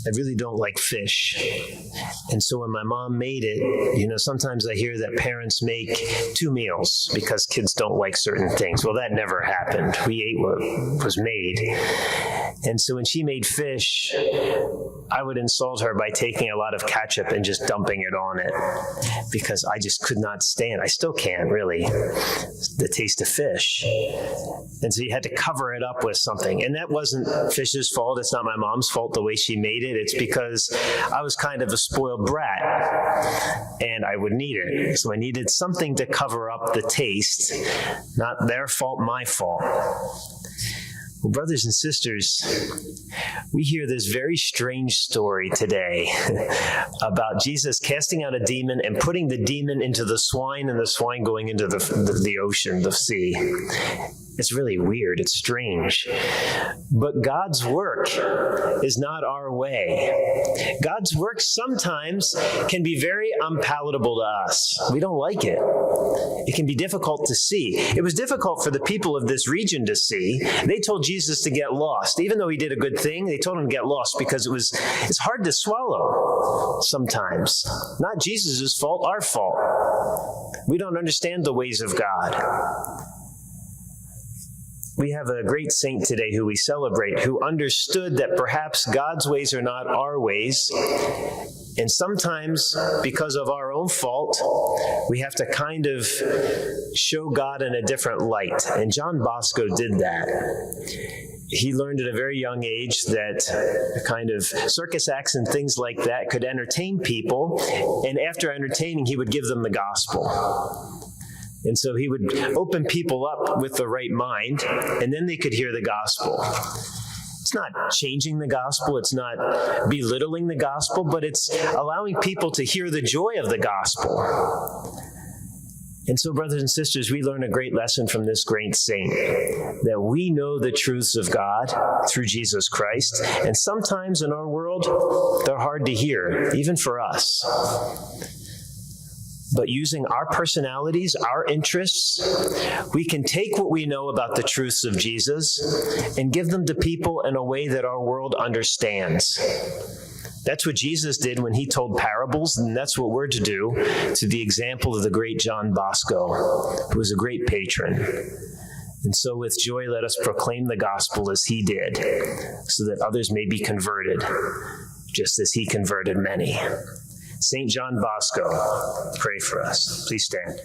I really don't like fish. And so when my mom made it, sometimes I hear that parents make 2 meals because kids don't like certain things. Well, that never happened. We ate what was made. And so when she made fish, I would insult her by taking a lot of ketchup and just dumping it on it because I just could not stand. I still can't, really, the taste of fish. And so you had to cover it up with something. And that wasn't fish's fault. It's not my mom's fault the way she made it. It's because I was kind of a spoiled brat and I would need it. So I needed something to cover up the taste. Not their fault, my fault. Well, brothers and sisters, we hear this very strange story today about Jesus casting out a demon and putting the demon into the swine and the swine going into the ocean, the sea. It's really weird. It's strange. But God's work is not our way. God's work sometimes can be very unpalatable to us. We don't like it. It can be difficult to see. It was difficult for the people of this region to see. They told Jesus to get lost. Even though he did a good thing, they told him to get lost because it's hard to swallow sometimes. Not Jesus' fault, our fault. We don't understand the ways of God. We have a great saint today who we celebrate, who understood that perhaps God's ways are not our ways. And sometimes, because of our own fault, we have to kind of show God in a different light. And John Bosco did that. He learned at a very young age that kind of circus acts and things like that could entertain people. And after entertaining, he would give them the gospel. And so he would open people up with the right mind, and then they could hear the gospel. It's not changing the gospel, it's not belittling the gospel, but it's allowing people to hear the joy of the gospel. And so, brothers and sisters, we learn a great lesson from this great saint, that we know the truths of God through Jesus Christ, and sometimes in our world, they're hard to hear, even for us. But using our personalities, our interests, we can take what we know about the truths of Jesus and give them to people in a way that our world understands. That's what Jesus did when he told parables, and that's what we're to do to the example of the great John Bosco, who was a great patron. And so with joy, let us proclaim the gospel as he did, so that others may be converted, just as he converted many. St. John Bosco, pray for us. Please stand.